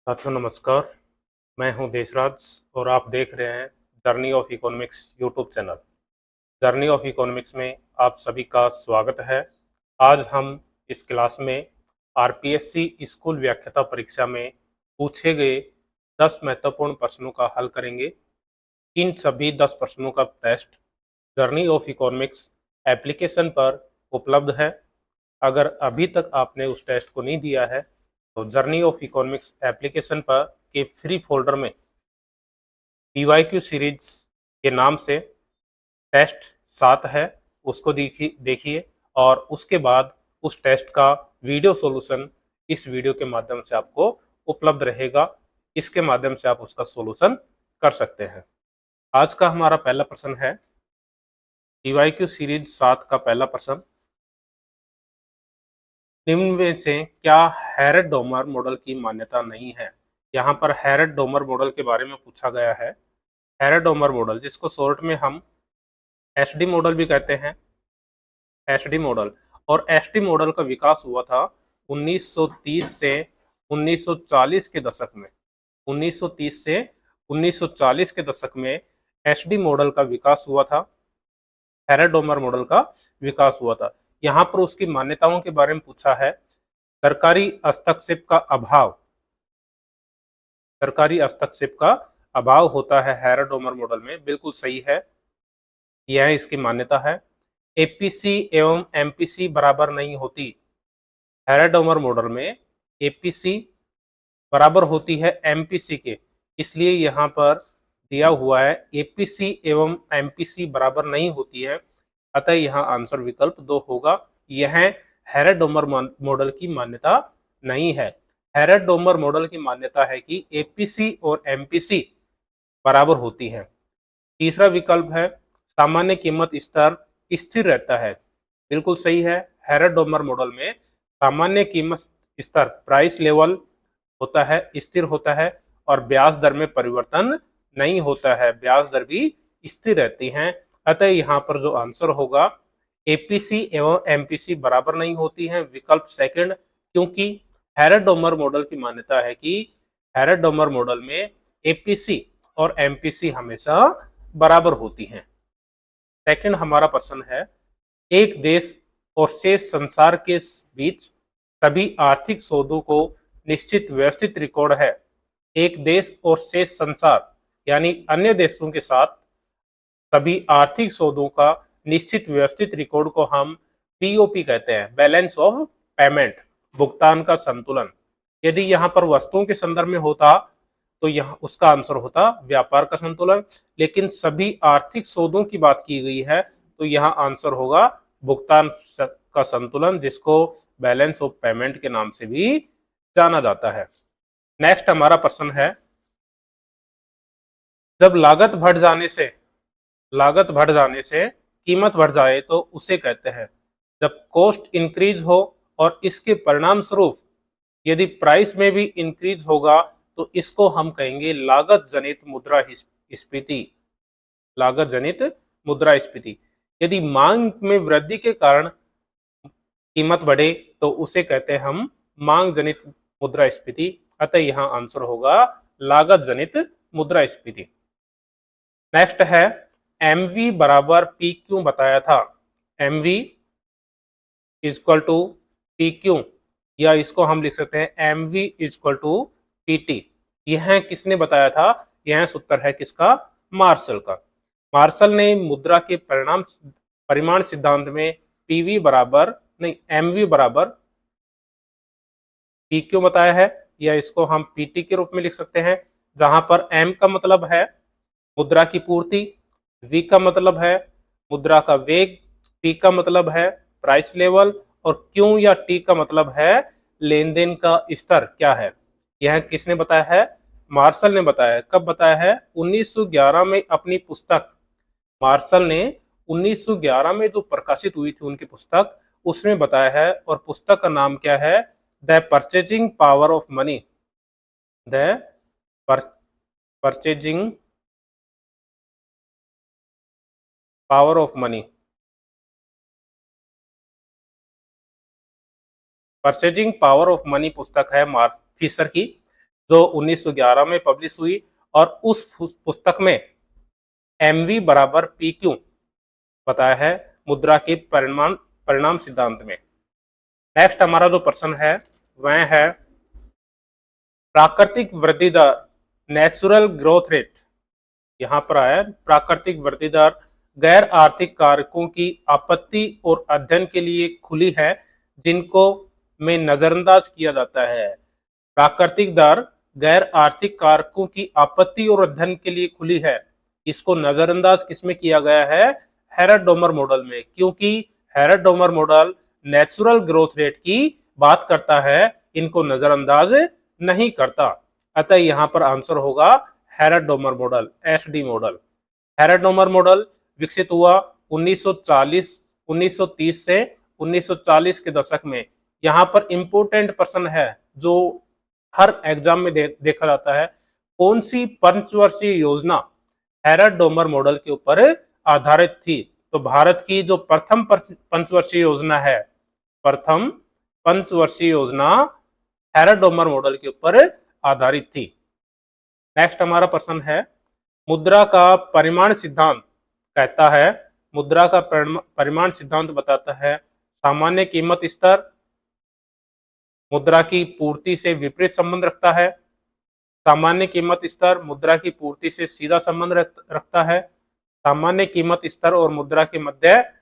साथियों नमस्कार। मैं हूं देशराज और आप देख रहे हैं journey of economics YouTube channel. Journey of economics में आप सभी का स्वागत है। आज हम इस क्लास में आरपीएससी स्कूल व्याख्याता परीक्षा में पूछे गए 10 महत्वपूर्ण प्रश्नों का हल करेंगे। इन सभी 10 प्रश्नों का test journey of economics application पर उपलब्ध है। अगर अभी तक आपने उस टेस्ट को नहीं दिया है तो जर्नी ऑफ इकोनॉमिक्स एप्लीकेशन पर के फ्री फोल्डर में पीवाईक्यू सीरीज के नाम से टेस्ट 7 है, उसको देखिए और उसके बाद उस टेस्ट का वीडियो सॉल्यूशन इस वीडियो के माध्यम से आपको उपलब्ध रहेगा। इसके माध्यम से आप उसका सॉल्यूशन कर सकते हैं। आज का हमारा पहला प्रश्न है पीवाईक्यू सीरीज 7 का पहला प्रश्न, निम्न में से क्या हैरड-डोमर मॉडल की मान्यता नहीं है। यहाँ पर हैरड-डोमर मॉडल के बारे में पूछा गया है। हैरड-डोमर मॉडल जिसको शॉर्ट में हम एसडी मॉडल भी कहते हैं, एसडी मॉडल। और एसडी मॉडल का विकास हुआ था 1930 से 1940 के दशक में। 1930 से 1940 के दशक में एसडी मॉडल का विकास हुआ था, हैरड-डोमर मॉडल का विकास हुआ था। यहाँ पर उसकी मान्यताओं के बारे में पूछा है। सरकारी हस्तक्षेप का अभाव, सरकारी हस्तक्षेप का अभाव होता है हैरड-डोमर मॉडल में, बिल्कुल सही है, यह इसकी मान्यता है। एपीसी एवं एमपीसी बराबर नहीं होती। हैरड-डोमर मॉडल में एपीसी बराबर होती है एमपीसी के, इसलिए यहाँ पर दिया हुआ है एपीसी एवं एमपीसी बराबर नहीं होती है, अतः यहाँ आंसर विकल्प 2 होगा। यह हैरड-डोमर मॉडल की मान्यता नहीं है। हैरड-डोमर मॉडल की मान्यता है कि एपीसी और एमपीसी बराबर होती है। तीसरा विकल्प है सामान्य कीमत स्तर स्थिर रहता है, बिल्कुल सही है। हैरड-डोमर मॉडल में सामान्य कीमत स्तर प्राइस लेवल होता है, स्थिर होता है और ब्याज दर में परिवर्तन नहीं होता है, ब्याज दर भी स्थिर रहती हैं। अतः यहाँ पर जो आंसर होगा एपीसी एवं एमपीसी बराबर नहीं होती हैं, विकल्प सेकंड, क्योंकि हैरड-डोमर मॉडल की मान्यता है कि हैरड-डोमर मॉडल में एपीसी और एमपीसी हमेशा बराबर होती हैं। सेकंड हमारा प्रश्न है, एक देश और शेष संसार के बीच सभी आर्थिक सौदों को निश्चित व्यवस्थित रिकॉर्ड है। एक देश और शेष संसार यानी अन्य देशों के साथ सभी आर्थिक सौदों का निश्चित व्यवस्थित रिकॉर्ड को हम पीओपी कहते हैं, बैलेंस ऑफ पेमेंट, भुगतान का संतुलन। यदि यहाँ पर वस्तुओं के संदर्भ में होता तो यहाँ उसका आंसर होता व्यापार का संतुलन, लेकिन सभी आर्थिक सौदों की बात की गई है तो यहाँ आंसर होगा भुगतान का संतुलन, जिसको बैलेंस ऑफ पेमेंट के नाम से भी जाना जाता है। नेक्स्ट हमारा प्रश्न है, जब लागत बढ़ जाने से कीमत बढ़ जाए तो उसे कहते हैं, जब कॉस्ट इंक्रीज हो और इसके परिणाम स्वरूप यदि प्राइस में भी इंक्रीज होगा तो इसको हम कहेंगे लागत जनित मुद्रास्फीति, लागत जनित मुद्रास्फीति। यदि मांग में वृद्धि के कारण कीमत बढ़े तो उसे कहते हैं हम मांग जनित मुद्रास्फीति, अतः यहाँ आंसर होगा लागत जनित मुद्रास्फीति। नेक्स्ट है एमवी बराबर पी क्यू बताया था, MV equal to P Q, या इसको हम लिख सकते हैं एमवी इक्वल टू पीटी। यह किसने बताया था, यह सूत्र है किसका, मार्शल का। मार्शल ने मुद्रा के परिमाण सिद्धांत में पीवी बराबर नहीं एमवी बराबर पी क्यू बताया है, या इसको हम पीटी के रूप में लिख सकते हैं, जहां पर एम का मतलब है मुद्रा की पूर्ति, वी का मतलब है मुद्रा का वेग, पी का मतलब है प्राइस लेवल और क्यू या टी का मतलब है लेन देन का स्तर क्या है। यह किसने बताया है, मार्शल ने बताया है। कब बताया है, 1911 में अपनी पुस्तक, मार्शल ने 1911 में जो प्रकाशित हुई थी उनकी पुस्तक, उसमें बताया है, और पुस्तक का नाम क्या है, the purchasing power of money, the purchasing power of money, purchasing power of money पुस्तक है मार्क फिशर की। जो 1911 में पब्लिश हुई, और उस पुस्तक में MV बराबर PQ बताया है मुद्रा के परिमाण परिणाम सिद्धांत में। नेक्स्ट हमारा जो प्रश्न है वह है प्राकृतिक वृद्धि दर, नेचुरल ग्रोथ रेट। यहां पर आया प्राकृतिक वृद्धि दर गैर आर्थिक कारकों की आपत्ति और अध्ययन के लिए खुली है, जिनको में नजरअंदाज किया जाता है। प्राकृतिक दर गैर आर्थिक कारकों की आपत्ति और अध्ययन के लिए खुली है, इसको नजरअंदाज किसमें किया गया है? हेरेट-डोमर मॉडल में, क्योंकि हेरेट-डोमर मॉडल नेचुरल ग्रोथ रेट की बात करता है, इनको नजरअंदाज नहीं करता। अतः यहां पर आंसर होगा हेरेट-डोमर मॉडल, HD मॉडल। हेरेट-डोमर मॉडल विकसित हुआ 1930 से 1940 के दशक में। यहाँ पर इंपोर्टेंट प्रश्न है जो हर एग्जाम में देखा जाता है, कौन सी पंचवर्षीय योजना हेरेट-डोमर मॉडल के ऊपर आधारित थी? तो भारत की जो प्रथम पंचवर्षीय योजना है, प्रथम पंचवर्षीय योजना हेरेट-डोमर मॉडल के ऊपर आधारित थी। नेक्स्ट हमारा प्रश्न है मुद्रा का परिमाण सिद्धांत कहता है, मुद्रा का परिमाण सिद्धांत बताता है सामान्य कीमत स्तर मुद्रा की पूर्ति से विपरीत संबंध रखता है। सामान्य कीमत स्तर मुद्रा की पूर्ति से सीधा संबंध रखता है। सामान्य कीमत स्तर और मुद्रा के मध्य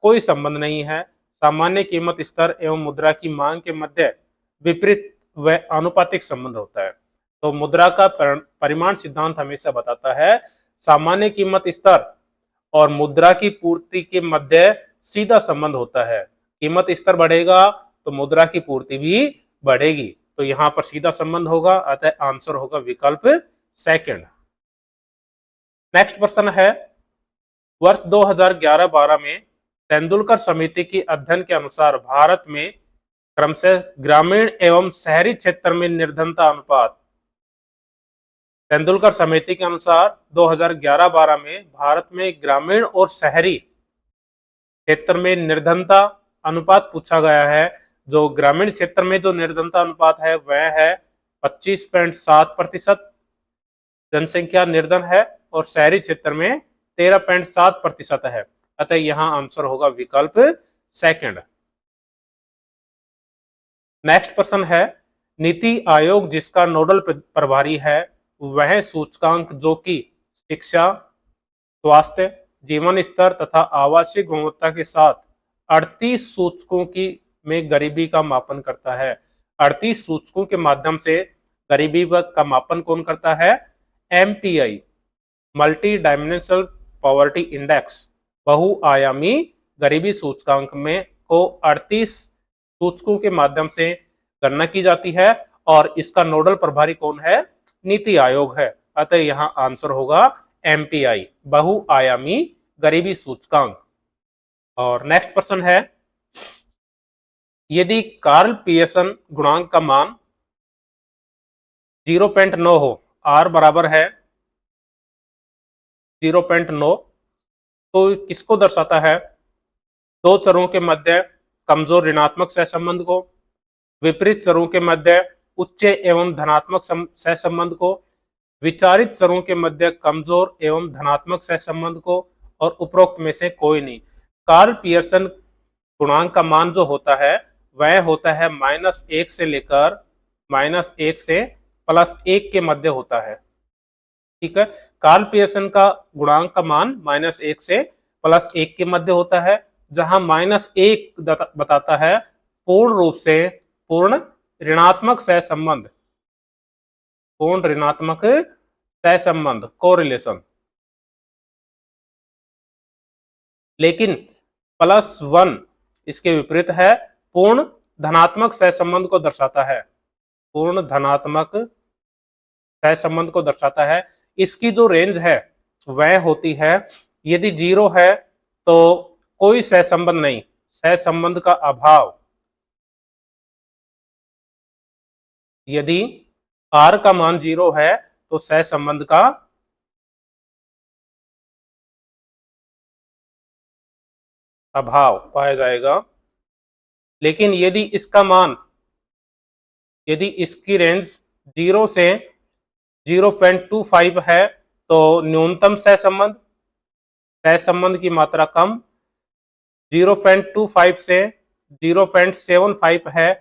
कोई संबंध नहीं है। सामान्य कीमत स्तर एवं मुद्रा की मांग के मध्य विपरीत व आनुपातिक संबंध होता है। तो मुद्रा का परिमाण सिद्धांत हमेशा बताता है सामान्य कीमत स्तर और मुद्रा की पूर्ति के मध्य सीधा संबंध होता है। कीमत स्तर बढ़ेगा तो मुद्रा की पूर्ति भी बढ़ेगी, तो यहां पर सीधा संबंध होगा, अतः आंसर होगा विकल्प सेकंड। नेक्स्ट प्रश्न है वर्ष 2011-12 में तेंदुलकर समिति के अध्ययन के अनुसार भारत में क्रमशः ग्रामीण एवं शहरी क्षेत्र में निर्धनता अनुपात। तेंदुलकर समिति के अनुसार 2011-12 में भारत में ग्रामीण और शहरी क्षेत्र में निर्धनता अनुपात पूछा गया है। जो ग्रामीण क्षेत्र में जो निर्धनता अनुपात है वह है 25.7% जनसंख्या निर्धन है, और शहरी क्षेत्र में 13.7% है। अतः यहां आंसर होगा विकल्प सेकंड। नेक्स्ट प्रश्न है नीति आयोग जिसका नोडल प्रभारी है वह सूचकांक जो कि शिक्षा, स्वास्थ्य, जीवन स्तर तथा आवासीय गुणवत्ता के साथ 38 सूचकों की में गरीबी का मापन करता है। 38 सूचकों के माध्यम से गरीबी का मापन कौन करता है? MPI, multi dimensional poverty index, बहुआयामी गरीबी सूचकांक में को 38 सूचकों के माध्यम से गणना की जाती है, और इसका नोडल प्रभारी कौन है? नीति आयोग है। अतः यहां आंसर होगा MPI, बहुआयामी गरीबी सूचकांक। और नेक्स्ट प्रश्न है यदि कार्ल पियर्सन गुणांक का मान 0.9 हो, R बराबर है 0.9, तो किसको दर्शाता है? दो चरों के मध्य कमजोर ऋणात्मक सहसंबंध को, विपरीत चरों के मध्य उच्च एवं धनात्मक सहसंबंध को, विचारित चरों के मध्य कमजोर एवं धनात्मक सहसंबंध को, और उपरोक्त में से कोई नहीं। कार्ल पियर्सन गुणांक का मान जो होता है वह होता है -1 से लेकर -1 से +1 के मध्य होता है। ठीक है, कार्ल पियर्सन का गुणांक का मान -1 से +1 के मध्य होता है, जहां -1 बताता है पूर्ण रूप से पूर्ण ऋणात्मक सहसंबंध, पूर्ण ऋणात्मक सहसंबंध, कोरिलेशन। लेकिन +1 इसके विपरीत है, पूर्ण धनात्मक सहसंबंध को दर्शाता है, पूर्ण धनात्मक सहसंबंध को दर्शाता है। इसकी जो रेंज है वह होती है, यदि 0 है तो कोई सहसंबंध नहीं, सहसंबंध का अभाव। यदि R का मान 0 है तो सहसंबंध का अभाव पाया जाएगा। लेकिन यदि इसका मान, यदि इसकी रेंज 0 से 0.25 है तो न्यूनतम सहसंबंध की मात्रा कम, 0.25 से 0.75 है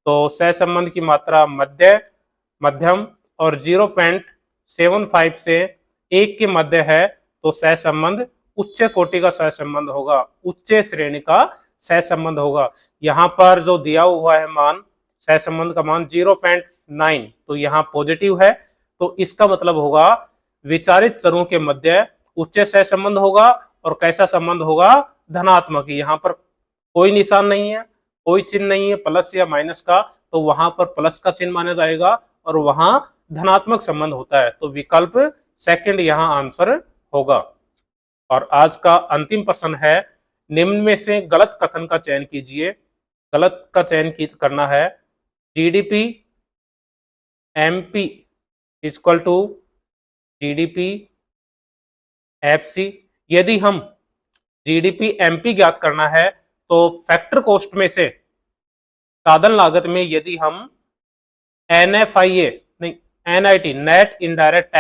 तो सहसंबंध की मात्रा मध्यम, और 0.75 से 1 के मध्य है तो सहसंबंध उच्च कोटि का सहसंबंध होगा, उच्च श्रेणी का सहसंबंध होगा। यहाँ पर जो दिया हुआ है मान, सहसंबंध का मान 0.9, तो यहाँ पॉजिटिव है, तो इसका मतलब होगा विचारित चरों के मध्य उच्च सहसंबंध होगा। और कैसा संबंध होगा? धनात्मक। यहाँ पर कोई निशान नहीं है, कोई चिन्ह नहीं है प्लस या माइनस का, तो वहां पर प्लस का चिन्ह माना जाएगा और वहां धनात्मक संबंध होता है, तो विकल्प सेकंड यहाँ आंसर होगा। और आज का अंतिम प्रश्न है, निम्न में से गलत कथन का चयन कीजिए। गलत का चयन करना है, GDP MP equal to GDP FC. यदि हम जीडीपी एमपी ज्ञात करना है तो फैक्टर कॉस्ट में से साधन लागत में यदि हम एनएफआईए नहीं एनआईटी नेट इनडायरेक्ट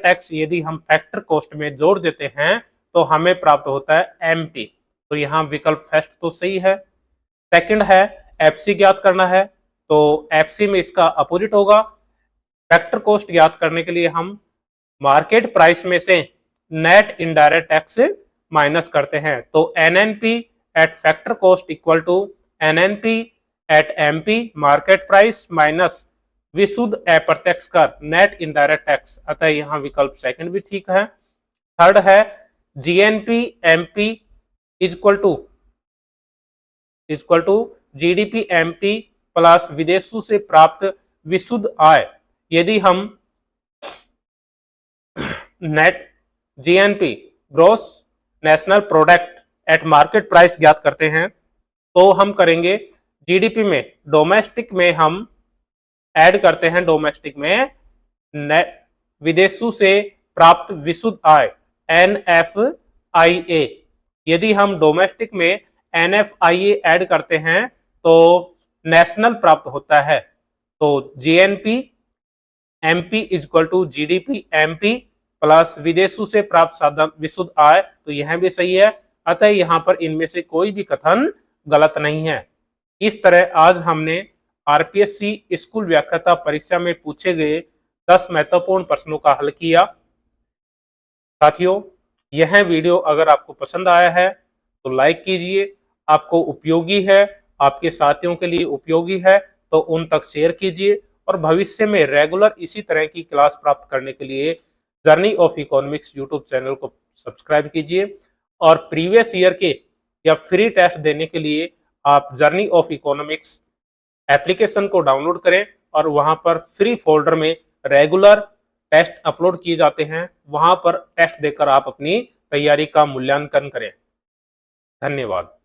टैक्स यदि हम फैक्टर कॉस्ट में जोड़ देते हैं तो हमें प्राप्त होता है एमपी, तो यहाँ विकल्प फर्स्ट तो सही है। सेकंड है एफसी ज्ञात करना है, तो एफसी में इसका अपोजिट होगा। फैक्टर कॉस्ट ज्ञात करने के लिए हम मार्केट प्राइस में से नेट इनडायरेक्ट टैक्स माइनस करते हैं, तो NNP at factor cost equal to NNP at MP market price minus विशुद्ध अप्रत्यक्ष कर नेट इनडायरेक्ट टैक्स, अतः यहाँ विकल्प सेकंड भी ठीक है। थर्ड है GNP MP equal to GDP MP plus विदेशों से प्राप्त विशुद्ध आय। यदि हम net GNP gross national product at market price ज्ञात करते हैं तो हम करेंगे जीडीपी में डोमेस्टिक में हम ऐड करते हैं, डोमेस्टिक में विदेशों से प्राप्त विशुद्ध आय एनएफआईए। यदि हम डोमेस्टिक में एनएफआईए ऐड करते हैं तो नेशनल प्राप्त होता है, तो GNP MP equal to GDP MP plus विदेशों से प्राप्त साधन विशुद्ध आय, तो यह भी सही है, अतः यहाँ पर इनमें से कोई भी कथन गलत नहीं है। इस तरह आज हमने आरपीएससी स्कूल व्याख्याता परीक्षा में पूछे गए 10 महत्वपूर्ण प्रश्नों का हल किया। साथियों, यह वीडियो अगर आपको पसंद आया है तो लाइक कीजिए, आपको उपयोगी है, आपके साथियों के लिए उपयोगी है तो उन तक शेयर कीजिए, और भविष्य में रेगुलर इसी तरह की क्लास प्राप्त करने के लिए journey of economics YouTube channel को सब्सक्राइब कीजिए। और प्रीवियस ईयर के या फ्री टेस्ट देने के लिए आप जर्नी ऑफ इकोनॉमिक्स एप्लीकेशन को डाउनलोड करें और वहां पर फ्री फोल्डर में रेगुलर टेस्ट अपलोड किए जाते हैं, वहां पर टेस्ट देकर आप अपनी तैयारी का मूल्यांकन करें। धन्यवाद।